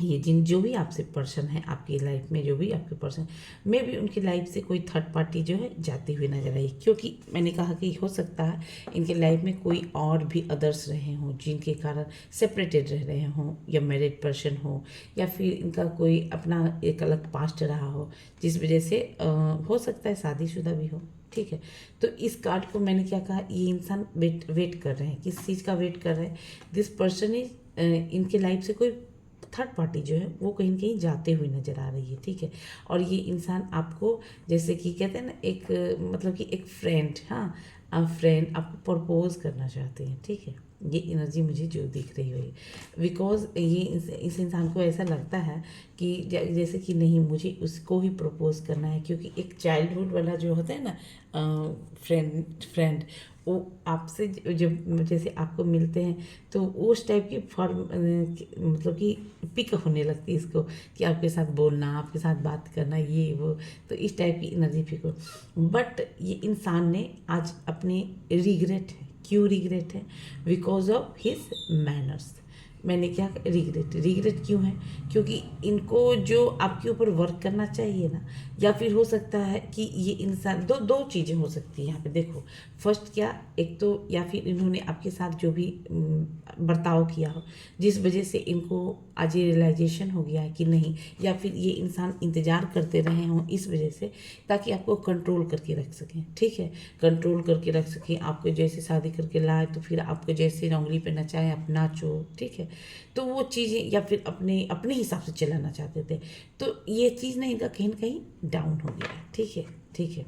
ये जो भी आपसे पर्सन है आपकी लाइफ में, जो भी आपके पर्सन में भी उनकी लाइफ से कोई थर्ड पार्टी जो है जाती हुई नजर आई, क्योंकि मैंने कहा कि हो सकता है इनके लाइफ में कोई और भी अदर्स रहे हों जिनके कारण सेपरेटेड रह रहे हों, या मैरिड पर्सन हो, या फिर इनका कोई अपना एक अलग पास्ट रहा हो जिस वजह से हो सकता है शादीशुदा भी हो, ठीक है। तो इस कार्ड को मैंने क्या कहा, ये इंसान वेट कर रहे हैं, किस चीज़ का वेट कर रहे हैं, दिस पर्सन इज, इनके लाइफ से कोई थर्ड पार्टी जो है वो कहीं कहीं जाते हुए नज़र आ रही है, ठीक है। और ये इंसान आपको जैसे कि कहते हैं ना एक मतलब कि एक फ्रेंड, हाँ फ्रेंड आपको प्रपोज करना चाहते हैं, ठीक है। ये एनर्जी मुझे जो दिख रही है, बिकॉज ये इस इंसान को ऐसा लगता है कि जैसे कि नहीं, मुझे उसको ही प्रपोज करना है, क्योंकि एक चाइल्डहुड वाला जो होता है ना फ्रेंड, वो आपसे जब जैसे आपको मिलते हैं तो उस टाइप की फॉर्म मतलब कि पिक होने लगती है इसको, कि आपके साथ बोलना, आपके साथ बात करना, ये वो, तो इस टाइप की एनर्जी पिक हो। बट ये इंसान ने आज अपने रिग्रेट है, क्यों रिग्रेट है? Because of his manners. मैंने क्या रिग्रेट क्यों है? क्योंकि इनको जो आपके ऊपर वर्क करना चाहिए ना, या फिर हो सकता है कि ये इंसान दो चीज़ें हो सकती है यहाँ पे, देखो। फर्स्ट क्या, एक तो या फिर इन्होंने आपके साथ जो भी बर्ताव किया हो, जिस वजह से इनको आज ये रियलाइजेशन हो गया है कि नहीं, या फिर ये इंसान इंतज़ार करते रहे हों इस वजह से, ताकि आपको कंट्रोल करके रख सकें, ठीक है, कंट्रोल करके रख सकें। आपको जैसे शादी करके लाए तो फिर आपको जैसे नौकरी पे नचाए, आप नाचो, ठीक है, तो वो चीज़ें, या फिर अपने अपने हिसाब से चलाना चाहते थे, तो ये चीज़ ना इनका कहीं ना कहीं डाउन हो गया है, ठीक है, ठीक है।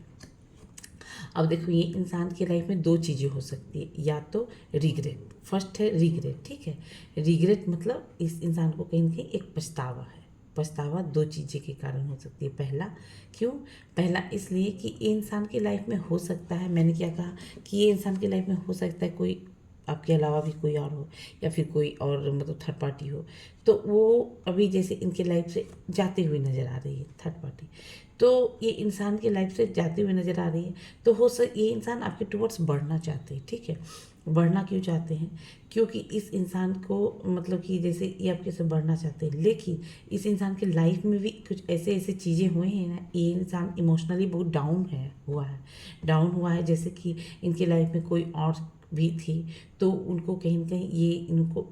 अब देखो, ये इंसान की लाइफ में दो चीज़ें हो सकती है, या तो रिग्रेट, फर्स्ट है रिग्रेट, ठीक है। रिग्रेट मतलब इस इंसान को कहीं ना कहीं एक पछतावा है। पछतावा दो चीज़ें के कारण हो सकती है। पहला क्यों? पहला इसलिए कि ये इंसान की लाइफ में हो सकता है, मैंने क्या कहा, कि ये इंसान की लाइफ में हो सकता है कोई आपके अलावा भी कोई और हो, या फिर कोई और मतलब थर्ड पार्टी हो, तो वो अभी जैसे इनके लाइफ से जाती हुई नज़र आ रही है थर्ड पार्टी, तो ये इंसान की लाइफ से जाती हुई नज़र आ रही है, तो ये इंसान आपके टुवर्ड्स बढ़ना चाहते हैं, ठीक है। बढ़ना क्यों चाहते हैं? क्योंकि इस इंसान को मतलब कि जैसे ये आपके से बढ़ना चाहते हैं, लेकिन इस इंसान के लाइफ में भी कुछ ऐसे ऐसे चीज़ें हुई हैं ना, ये इंसान इमोशनली बहुत डाउन हुआ है, जैसे कि इनकी लाइफ में कोई और भी थी, तो उनको कहीं न कहीं ये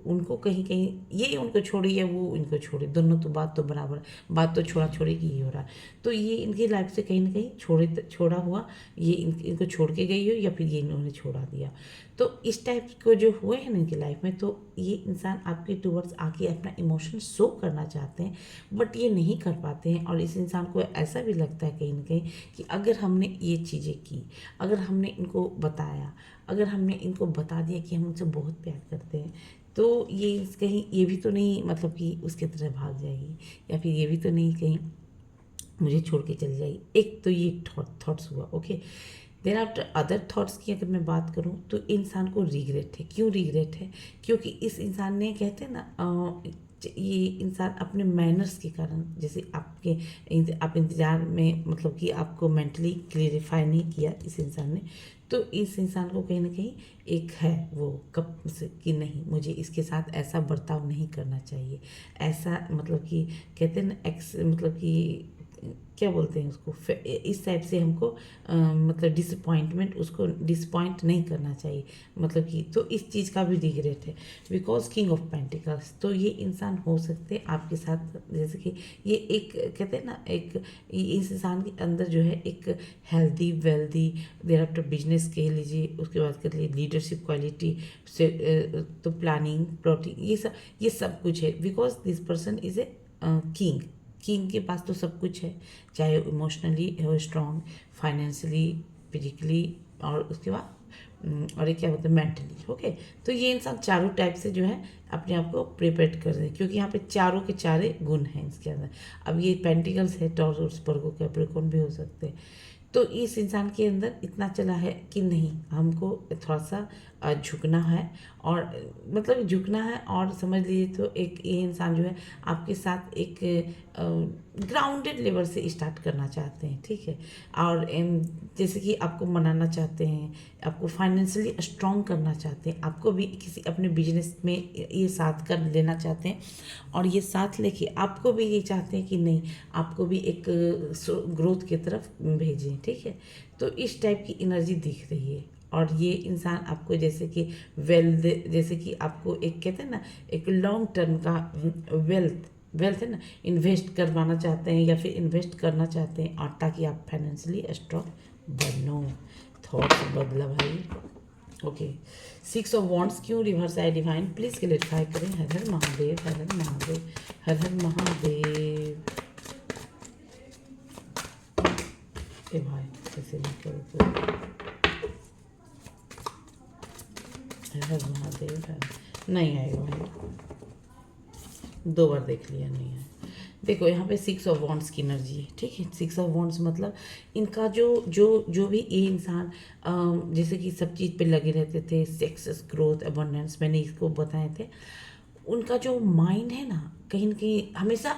उनको कहीं कहीं ये उनको छोड़ी या वो इनको छोड़े, दोनों तो बात तो बराबर, बात तो छोड़ा छोड़ी की ही हो रहा है। तो ये इनकी लाइफ से कहीं ना कहीं छोड़ा हुआ, ये इनको छोड़ के गई हो, या फिर ये इन्होंने छोड़ा दिया। तो इस टाइप को जो हुए हैं ना इनकी लाइफ में, तो ये इंसान आपके टूवर्ड्स आके अपना इमोशन शो करना चाहते हैं, बट ये नहीं कर पाते हैं। और इस इंसान को ऐसा भी लगता है कहीं ना कहीं कि अगर हमने ये चीज़ें की, अगर हमने इनको बताया, अगर हमने इनको बता दिया कि हम उनसे बहुत प्यार करते हैं, तो ये कहीं ये भी तो नहीं मतलब कि उसके तरह भाग जाएगी, या फिर ये भी तो नहीं कहीं मुझे छोड़ के चली जाएगी। एक तो ये थॉट्स हुआ, okay. Then after other thoughts की अगर मैं बात करूँ, तो इंसान को रिग्रेट है। क्यों रिग्रेट है? क्योंकि इस इंसान ने, कहते हैं ना, ये इंसान अपने मैनर्स के कारण, जैसे आप इंतज़ार में मतलब कि आपको मेंटली क्लियरिफाई नहीं किया इस इंसान ने, तो इस इंसान को कहीं ना कहीं एक है वो कब से कि नहीं, मुझे इसके साथ ऐसा बर्ताव नहीं करना चाहिए, ऐसा मतलब कि कहते हैं ना मतलब कि क्या बोलते हैं उसको, इस टाइप से हमको मतलब उसको डिसपॉइंट नहीं करना चाहिए, मतलब कि, तो इस चीज़ का भी रिग्रेट है। बिकॉज किंग ऑफ पेंटिकल्स, तो ये इंसान हो सकते हैं आपके साथ, जैसे कि ये एक कहते हैं ना, इस इंसान के अंदर जो है एक healthy wealthy, there after business कह लीजिए, उसके बाद कर लीजिए लीडरशिप क्वालिटी से, तो प्लानिंग प्लॉटिंग, ये सब कुछ है। Because this person is a king के पास तो सब कुछ है, चाहे इमोशनली हो स्ट्रांग, फाइनेंशियली, फिजिकली, और उसके बाद और ये क्या बोलते हैं, मेंटली, ओके। तो ये इंसान चारों टाइप से जो है अपने आप को प्रिपेयर कर रहे हैं, क्योंकि यहाँ पे चारों के चारे गुण हैं इसके अंदर। अब ये पेंटिकल्स है, टॉरस, वर्गो, कैप्रिकॉर्न भी हो सकते हैं। तो इस इंसान के अंदर इतना चला है कि नहीं, हमको थोड़ा सा झुकना है, और मतलब झुकना है, और समझ लीजिए तो एक ये इंसान जो है आपके साथ एक ग्राउंडेड लेवल से स्टार्ट करना चाहते हैं, ठीक है। और जैसे कि आपको मनाना चाहते हैं, आपको फाइनेंशियली स्ट्रॉन्ग करना चाहते हैं, आपको भी किसी अपने बिजनेस में ये साथ कर लेना चाहते हैं, और ये साथ लेके आपको भी ये चाहते हैं कि नहीं, आपको भी एक ग्रोथ की तरफ भेजें, ठीक है। तो इस टाइप की एनर्जी दिख रही है। और ये इंसान आपको जैसे कि जैसे कि आपको एक कहते हैं ना, एक लॉन्ग टर्म का वेल्थ है ना, इन्वेस्ट करवाना चाहते हैं, या फिर इन्वेस्ट करना चाहते हैं, और ताकि आप फाइनेंशियली स्ट्रॉन्ग बनो। थॉट्स बदला भाई, ओके। 6 ऑफ वॉन्ड्स क्यों रिवर्स आए डिवाइन, प्लीज क्लियरिफाई करें। हर हर महादेव, हर हर महादेव, हर हर महादेव। ए भाई कैसे नहीं करो, हर हर महादेव नहीं आएगा भाई, 2 बार देख लिया नहीं है। देखो यहाँ पे 6 ऑफ वॉन्ड्स की एनर्जी है, ठीक है। 6 ऑफ वॉन्ड्स मतलब इनका जो भी ये इंसान जैसे कि सब चीज़ पे लगे रहते थे, सक्सेस, ग्रोथ, अबंडेंस, मैंने इसको बताए थे। उनका जो माइंड है ना, कहीं ना कहीं हमेशा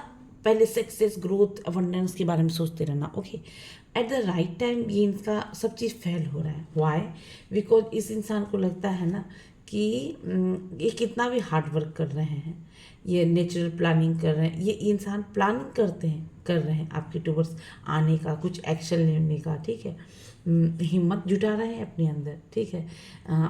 पहले सक्सेस, ग्रोथ, अबंडेंस के बारे में सोचते रहना, okay. At the right time ये इनका सब चीज़ फेल हो रहा है। वाई? बिकॉज इस इंसान को लगता है ना कि ये कितना भी हार्ड वर्क कर रहे हैं, ये नेचुरल प्लानिंग कर रहे हैं, ये इंसान प्लानिंग कर रहे हैं आपके टूवर्ड्स आने का, कुछ एक्शन लेने का, ठीक है। हिम्मत जुटा रहे हैं अपने अंदर, ठीक है।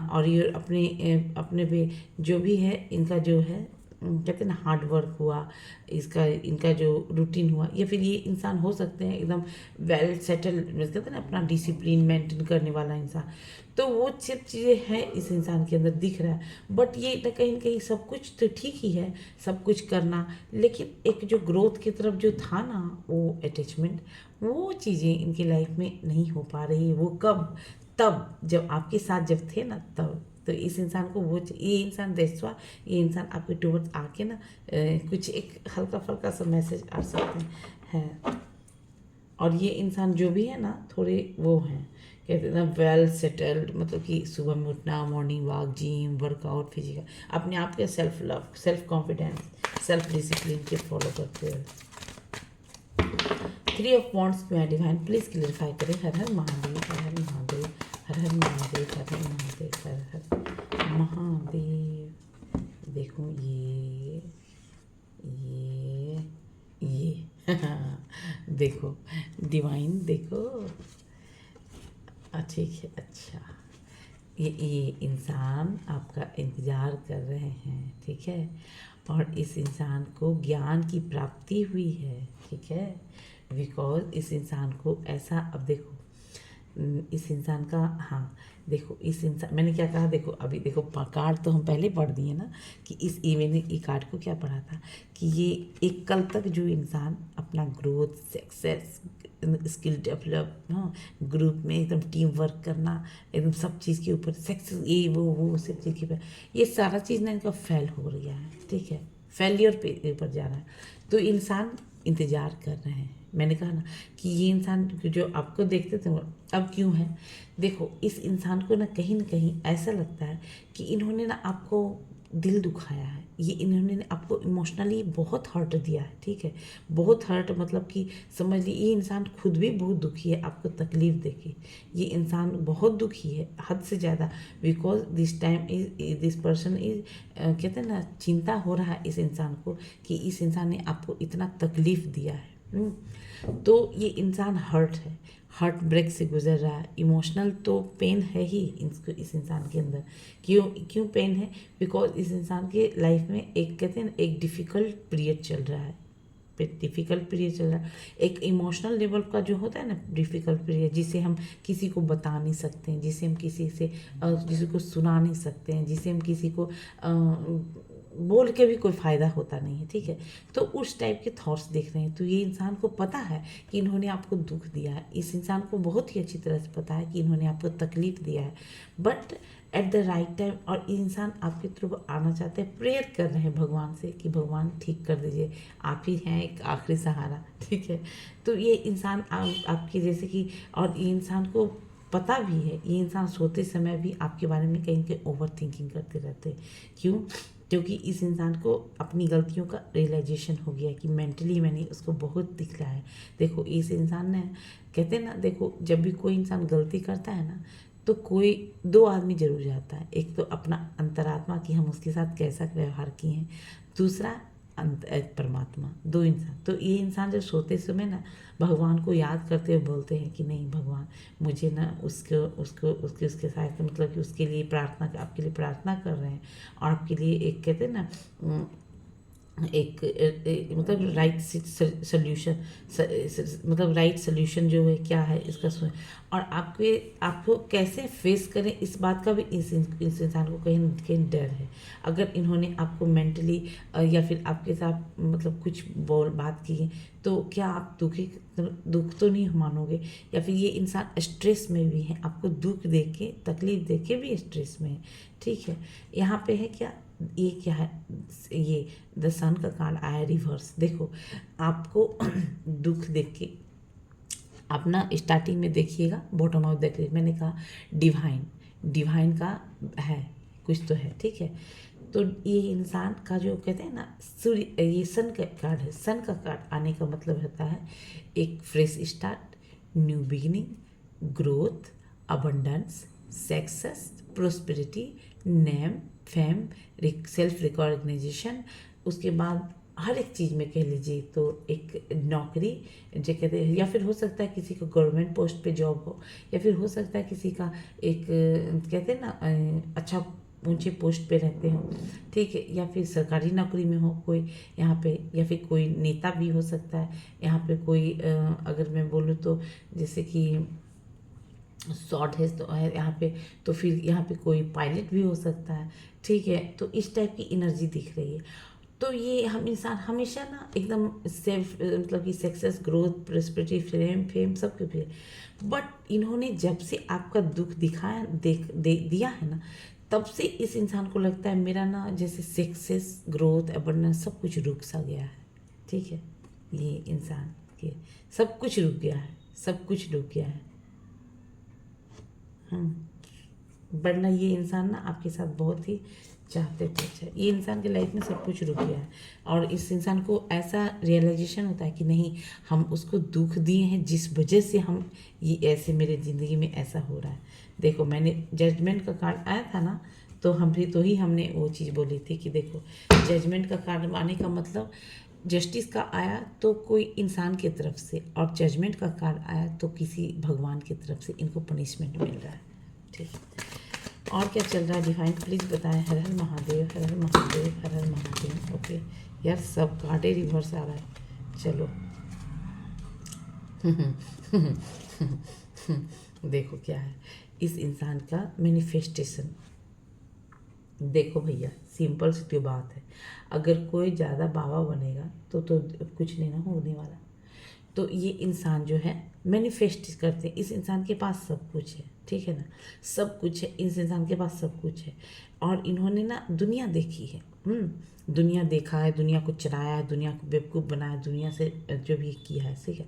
और ये अपने पे जो भी है इनका जो है कहते हैं ना हार्ड वर्क हुआ, इनका जो रूटीन हुआ, या फिर ये इंसान हो सकते हैं एकदम वेल सेटल, कहते हैं ना अपना डिसिप्लिन मेंटेन करने वाला इंसान। तो वो सब चीज़ें हैं इस इंसान के अंदर दिख रहा है। बट ये ना कहीं सब कुछ तो ठीक ही है, सब कुछ करना, लेकिन एक जो ग्रोथ की तरफ जो था ना वो अटैचमेंट, वो चीज़ें इनकी लाइफ में नहीं हो पा रही है। वो कब? तब जब आपके साथ जब थे ना तब। तो इस इंसान को ये इंसान देशवा, ये इंसान आपके टूवर्ड्स आके ना कुछ एक हल्का फुल्का सा मैसेज आ सकते हैं। और ये इंसान जो भी है ना थोड़े वो हैं, कहते हैं ना वेल सेटल्ड, मतलब कि सुबह में उठना, morning walk, gym, workout, physical, अपने आप के self love, self confidence, self discipline के फॉलो करते हुए। 3 ऑफ वॉन्ड्स में डिवाइन प्लीज क्लियरिफाई करें। हर हर महादेव, हर हर महादेव, हर हर महादेव, हर हर महादेव, हर हर महादेव। देखो ये देखो डिवाइन, देखो ठीक है। अच्छा, ये इंसान आपका इंतज़ार कर रहे हैं, ठीक है। और इस इंसान को ज्ञान की प्राप्ति हुई है, ठीक है। बिकॉज इस इंसान को ऐसा, अब देखो इस इंसान का, हाँ देखो इस इंसान, मैंने क्या कहा, देखो अभी देखो कार्ड तो हम पहले पढ़ दिए ना कि मैंने ये कार्ड को क्या पढ़ा था कि ये एक कल तक जो इंसान अपना ग्रोथ, सक्सेस, स्किल डेवलप, हाँ, ग्रुप में एकदम टीम वर्क करना, एकदम सब चीज़ के ऊपर सक्सेस, ये वो सब चीज़ के ऊपर, ये सारा चीज़ ना इनका फेल हो गया है, ठीक है। फेलियर पे ऊपर जा रहा है। तो इंसान इंतज़ार कर रहे हैं। मैंने कहा ना कि ये इंसान जो आपको देखते थे अब क्यों है, देखो इस इंसान को ना कहीं ऐसा लगता है कि इन्होंने ना आपको दिल दुखाया है, ये इन्होंने आपको इमोशनली बहुत हर्ट दिया है, ठीक है। बहुत हर्ट, मतलब कि समझ लीजिए ये इंसान खुद भी बहुत दुखी है आपको तकलीफ देके। ये इंसान बहुत दुखी है हद से ज़्यादा, because this time is this person is, कहते हैं ना चिंता हो रहा है इस इंसान को कि इस इंसान ने आपको इतना तकलीफ दिया है। तो ये इंसान हर्ट है, हार्ट ब्रेक से गुजर रहा है। इमोशनल तो पेन है ही इस इंसान के अंदर। क्यों पेन है? बिकॉज इस इंसान के लाइफ में एक, कहते हैं ना, एक डिफ़िकल्ट पीरियड चल रहा है। एक इमोशनल लेवल का जो होता है ना डिफ़िकल्ट पीरियड, जिसे हम किसी को बता नहीं सकते हैं, जिसे हम किसी को सुना नहीं सकते हैं, जिसे हम किसी को बोल के भी कोई फ़ायदा होता नहीं है, ठीक है। तो उस टाइप के थॉट्स देख रहे हैं। तो ये इंसान को पता है कि इन्होंने आपको दुख दिया है, इस इंसान को बहुत ही अच्छी तरह से पता है कि इन्होंने आपको तकलीफ़ दिया है, but at the right time, और इंसान आपके थ्रू आना चाहते हैं, प्रेयर कर रहे हैं भगवान से कि भगवान ठीक कर दीजिए, आप ही हैं एक आखिरी सहारा, ठीक है। तो ये इंसान आपके जैसे कि, और ये इंसान को पता भी है, ये इंसान सोते समय भी आपके बारे में कहीं ओवर थिंकिंग करते रहते हैं। क्यों? क्योंकि इस इंसान को अपनी गलतियों का रियलाइजेशन हो गया कि मेंटली मैंने उसको बहुत दिख रहा है। देखो इस इंसान ने, कहते हैं ना, देखो जब भी कोई इंसान गलती करता है ना तो कोई 2 आदमी जरूर जाता है। एक तो अपना अंतरात्मा कि हम उसके साथ कैसा व्यवहार किए हैं, दूसरा परमात्मा, 2 इंसान। तो ये इंसान जब सोते समय ना भगवान को याद करते हुए बोलते हैं कि नहीं भगवान, मुझे ना उसके साथ, मतलब कि उसके लिए प्रार्थना, आपके लिए प्रार्थना कर रहे हैं, और आपके लिए एक, कहते हैं ना, मतलब राइट सोल्यूशन, मतलब राइट सोल्यूशन जो है क्या है इसका और आपको कैसे फेस करें इस बात का भी इस इंसान को कहीं न कहीं डर है। अगर इन्होंने आपको मेंटली या फिर आपके साथ मतलब कुछ बात की है तो क्या आप दुख तो नहीं मानोगे, या फिर ये इंसान स्ट्रेस में भी है, आपको दुख देख के तकलीफ देख के भी स्ट्रेस में है। ठीक है, यहाँ पे है क्या, ये क्या है, ये द सन का कार्ड आया रिवर्स। देखो आपको दुख देख के आप ना स्टार्टिंग में देखिएगा बॉटम ऑफ द क्लिफ, मैंने कहा डिवाइन, डिवाइन का है कुछ तो है। ठीक है, तो ये इंसान का जो कहते हैं ना सूर्य, ये सन का कार्ड है। सन का कार्ड आने का मतलब होता है एक fresh start, new beginning, growth, abundance, success, prosperity, name, fame, self recognition. उसके बाद हर एक चीज़ में कह लीजिए तो एक नौकरी जो कहते हैं, या फिर हो सकता है किसी को गवर्नमेंट पोस्ट पे जॉब हो, या फिर हो सकता है किसी का एक कहते हैं ना अच्छा ऊंचे पोस्ट पे रहते हो। ठीक है, या फिर सरकारी नौकरी में हो कोई यहाँ पे, या फिर कोई नेता भी हो सकता है यहाँ पे कोई अगर मैं बोलूँ तो जैसे कि शॉर्ट है तो है यहाँ पे, तो फिर यहाँ पे कोई पायलट भी हो सकता है। ठीक है, तो इस टाइप की एनर्जी दिख रही है। तो ये हम इंसान हमेशा ना एकदम सेल्फ मतलब कि सक्सेस, ग्रोथ, प्रोस्पेरिटी, फेम सब कुछ है। बट इन्होंने जब से आपका दुख दिखाया दिया है ना, तब से इस इंसान को लगता है मेरा ना जैसे सक्सेस, ग्रोथ, अबंडेंस सब कुछ रुक सा गया है। ठीक है, ये इंसान के सब कुछ रुक गया है, सब कुछ रुक गया है। वरना ये इंसान ना आपके साथ बहुत ही चाहते थे। अच्छा, ये इंसान के लाइफ में सब कुछ रुक गया है और इस इंसान को ऐसा रियलाइजेशन होता है कि नहीं, हम उसको दुख दिए हैं जिस वजह से हम ये ऐसे मेरे ज़िंदगी में ऐसा हो रहा है। देखो मैंने जजमेंट का कार्ड आया था ना, तो हमने वो चीज़ बोली थी कि देखो जजमेंट का कार्ड आने का मतलब जस्टिस का आया तो कोई इंसान की तरफ से, और जजमेंट का कार्ड आया तो किसी भगवान की तरफ से इनको पनिशमेंट मिल रहा है। ठीक, और क्या चल रहा है डिवाइन प्लीज़ बताएं। हर हर महादेव, हर हर महादेव, हर हर महादेव। ओके यार, सब कार्डे रिवर्स आ रहा है। चलो देखो क्या है इस इंसान का मैनिफेस्टेशन। देखो भैया, सिंपल सी बात है, अगर कोई ज़्यादा बाबा बनेगा तो कुछ नहीं ना होने वाला। तो ये इंसान जो है मैनिफेस्ट करते हैं, इस इंसान के पास सब कुछ है। ठीक है ना, सब कुछ है, इस इंसान के पास सब कुछ है। और इन्होंने ना दुनिया देखी है, दुनिया देखा है, दुनिया को चलाया है, दुनिया को बेवकूफ़ बनाया, दुनिया से जो भी किया है। ठीक है,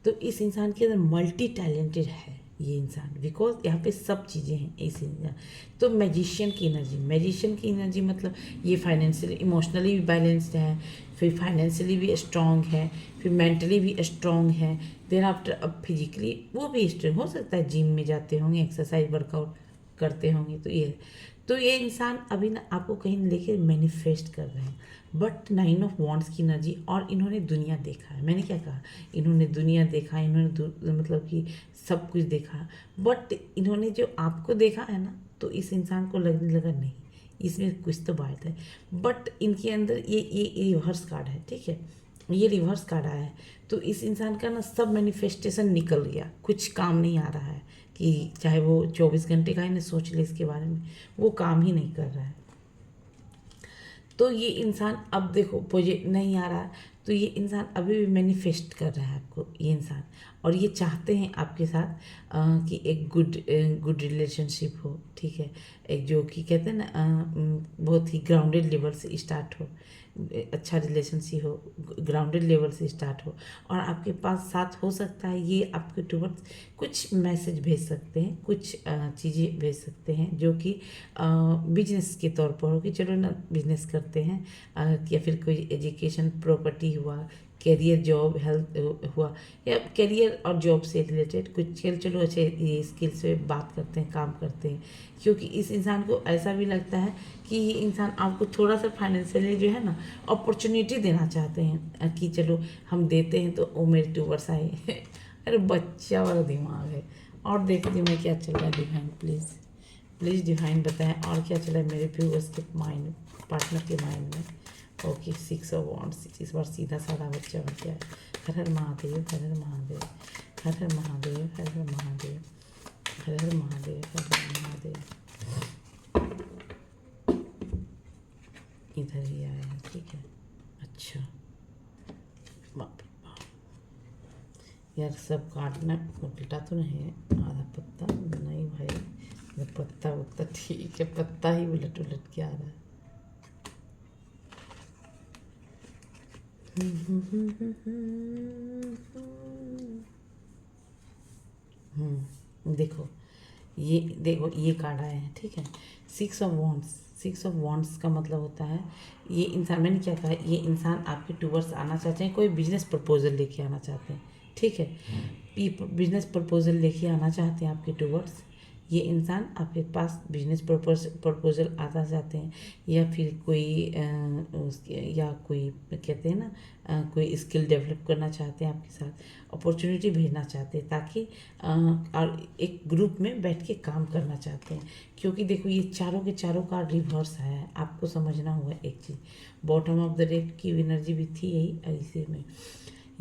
तो इस इंसान के अंदर मल्टी टैलेंटेड है ये इंसान, बिकॉज यहाँ पे सब चीज़ें हैं इस इंसान। तो मैजिशियन की एनर्जी मतलब ये फाइनेंशियली इमोशनली भी बैलेंस्ड है, फिर फाइनेंशियली भी स्ट्रॉन्ग है, फिर मेंटली भी स्ट्रॉन्ग है। देन आफ्टर अब फिजिकली वो भी स्ट्रॉन्ग हो सकता है, जिम में जाते होंगे, एक्सरसाइज वर्कआउट करते होंगे। तो ये इंसान अभी ना आपको कहीं लेके मैनिफेस्ट कर रहे हैं। बट 9 ऑफ वॉन्ड्स की एनर्जी, और इन्होंने दुनिया देखा है। मैंने क्या कहा, इन्होंने दुनिया देखा, इन्होंने मतलब कि सब कुछ देखा। बट इन्होंने जो आपको देखा है ना, तो इस इंसान को लगने लगा नहीं इसमें कुछ तो बात है। बट इनके अंदर ये रिवर्स कार्ड है। ठीक है, ये रिवर्स कार्ड आया है, तो इस इंसान का ना सब मैनिफेस्टेशन निकल गया, कुछ काम नहीं आ रहा है कि चाहे वो 24 घंटे का ही ना सोच ले इसके बारे में, वो काम ही नहीं कर रहा है। तो ये इंसान अब देखो पॉजिटिव नहीं आ रहा है, तो ये इंसान अभी भी मैनिफेस्ट कर रहा है आपको, ये इंसान। और ये चाहते हैं आपके साथ कि एक गुड रिलेशनशिप हो। ठीक है, एक जो कि कहते हैं ना बहुत ही ग्राउंडेड लेवल से स्टार्ट हो, अच्छा रिलेशनशिप हो, ग्राउंडेड लेवल से स्टार्ट हो। और आपके पास साथ हो सकता है ये आपके टूवर्ड्स कुछ मैसेज भेज सकते हैं, कुछ चीज़ें भेज सकते हैं जो कि बिजनेस के तौर पर हो कि चलो ना बिजनेस करते हैं, या फिर कोई एजुकेशन, प्रॉपर्टी हुआ, करियर, जॉब, हेल्थ हुआ, या करियर और जॉब से रिलेटेड कुछ चलो अच्छे ये स्किल्स पे बात करते हैं, काम करते हैं। क्योंकि इस इंसान को ऐसा भी लगता है कि ये इंसान आपको थोड़ा सा फाइनेंशियली जो है ना अपॉर्चुनिटी देना चाहते हैं कि चलो हम देते हैं तो वो मेरे टूवर्ड्स आए। अरे बच्चा वाला दिमाग है। और देखती हूँ मैं क्या चल रहा है डिवाइन, प्लीज़ डिवाइन बताएं और क्या चल रहा है मेरे व्यूअर्स के माइंड, पार्टनर के माइंड में। ओके, 6 ऑफ वॉन्ड्स, इस बार सीधा साधा बच्चा बन गया है। हर हर महादेव, हर हर महादेव, हर हर महादेव, हर हर महादेव, हर हर महादेव, हर हर महादेव। इधर ही आया है, ठीक है। अच्छा, बाप रे बाप। यार सब काटना उल्टा तो नहीं है, आधा पत्ता नहीं भाई, ये पत्ता उत्ता ठीक है, पत्ता ही उलट उलट के आ रहा है। देखो, ये देखो ये कार्ड आया है, ठीक है। 6 ऑफ वॉन्ड्स, 6 ऑफ वॉन्ड्स का मतलब होता है ये इंसान, मैंने क्या कहा, ये इंसान आपके टूवर्ड्स आना चाहते हैं, कोई बिजनेस प्रपोजल लेके आना चाहते हैं, ठीक है। बिजनेस प्रपोजल लेके आना चाहते हैं आपके टूवर्ड्स, ये इंसान आपके पास बिजनेस प्रपोजल आता चाहते हैं, या फिर कोई या कोई कहते हैं ना कोई स्किल डेवलप करना चाहते हैं आपके साथ, अपॉर्चुनिटी भेजना चाहते हैं, ताकि और एक ग्रुप में बैठ के काम करना चाहते हैं। क्योंकि देखो ये चारों के चारों का रिवर्स आया है, आपको समझना होगा एक चीज़। बॉटम ऑफ द डेक की एनर्जी भी थी यही, इसी में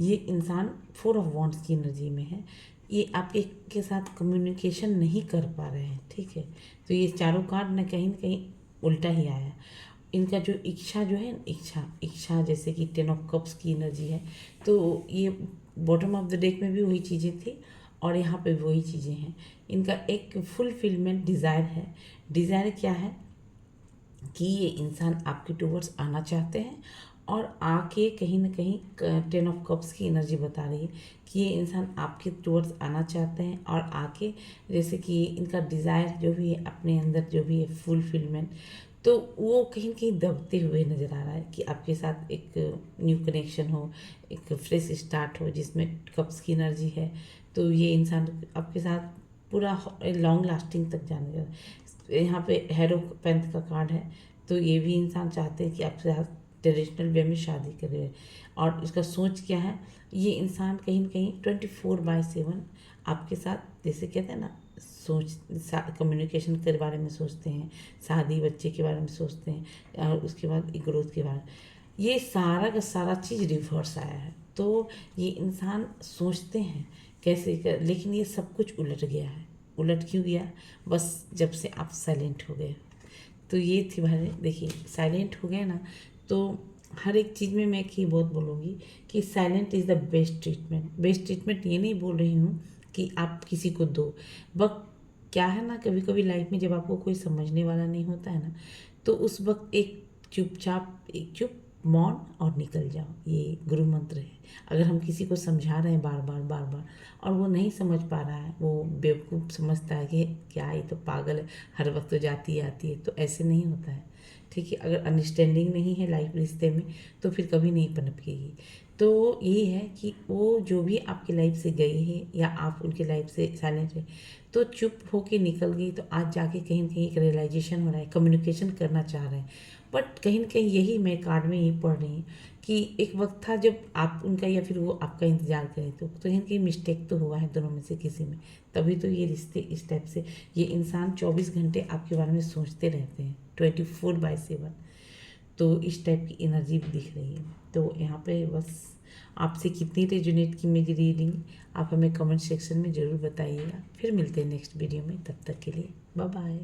ये इंसान 4 ऑफ वॉन्ड्स की एनर्जी में है। ये आपके के साथ कम्युनिकेशन नहीं कर पा रहे हैं, ठीक है। तो ये चारों कार्ड न कहीं उल्टा ही आया है। इनका जो इच्छा जो है, इच्छा जैसे कि 10 ऑफ कप्स की एनर्जी है, तो ये बॉटम ऑफ द डेक में भी वही चीज़ें थी और यहाँ पे भी वही चीज़ें हैं। इनका एक फुलफिलमेंट डिज़ायर है। डिज़ायर क्या है कि ये इंसान आपके टूवर्ड्स आना चाहते हैं, और आके कहीं ना कहीं 10 ऑफ कप्स की एनर्जी बता रही है कि ये इंसान आपके टूवर्ड्स आना चाहते हैं, और आके जैसे कि इनका डिज़ायर जो भी है अपने अंदर जो भी है फुलफिलमेंट, तो वो कहीं कहीं दबते हुए नज़र आ रहा है कि आपके साथ एक न्यू कनेक्शन हो, एक फ्रेश स्टार्ट हो जिसमें कप्स की एनर्जी है। तो ये इंसान आपके साथ पूरा लॉन्ग लास्टिंग तक जाने का। यहाँ पे हेरोपेंथ का कार्ड है, तो ये भी इंसान चाहते हैं कि आपके साथ ट्रेडिशनल वे में शादी करे। और इसका सोच क्या है, ये इंसान कहीं ना कहीं 24/7 आपके साथ, जैसे कहते हैं ना कम्युनिकेशन के बारे में सोचते हैं, शादी बच्चे के बारे में सोचते हैं, और उसके बाद ग्रोथ के बारे में। ये सारा का सारा चीज़ रिवर्स आया है। तो ये इंसान सोचते हैं कैसे कर, लेकिन ये सब कुछ उलट गया है। उलट क्यों गया? बस जब से आप साइलेंट हो गए। तो ये थी भाई, देखिए साइलेंट हो गए ना, तो हर एक चीज़ में मैं एक ही बहुत बोलूँगी कि silent is the best treatment. Best treatment ये नहीं बोल रही हूँ कि आप किसी को दो, वक्त क्या है ना, कभी कभी लाइफ में जब आपको कोई समझने वाला नहीं होता है ना, तो उस वक्त एक चुप मौन और निकल जाओ, ये गुरु मंत्र है। अगर हम किसी को समझा रहे हैं बार बार और वो नहीं समझ पा रहा है, वो बेवकूफ़ समझता है कि क्या ये तो पागल है, हर वक्त तो जाती आती है, तो ऐसे नहीं होता है, ठीक है। अगर अंडरस्टैंडिंग नहीं है लाइफ रिश्ते में, तो फिर कभी नहीं पनपेगी। तो यही है कि वो जो भी आपकी लाइफ से गई है या आप उनकी लाइफ से साइलेंट है, तो चुप होके निकल गई, तो आज जाके कहीं ना कहीं एक रियलाइजेशन हो रहा है, कम्युनिकेशन करना चाह रहे हैं। बट कहीं ना कहीं यही मैं कार्ड में यही पढ़ रही हूँ कि एक वक्त था जब आप उनका या फिर वो आपका इंतज़ार करें, तो कहीं ना कहीं मिस्टेक तो हुआ है दोनों में से किसी में, तभी तो ये रिश्ते इस टाइप से। ये इंसान 24 घंटे आपके बारे में सोचते रहते हैं, 24/7। तो इस टाइप की एनर्जी भी दिख रही है। तो यहाँ पे बस आपसे कितनी रेजोनेट की मेरी रीडिंग, आप हमें कमेंट सेक्शन में ज़रूर बताइएगा। फिर मिलते हैं नेक्स्ट वीडियो में, तब तक के लिए बाय बाय।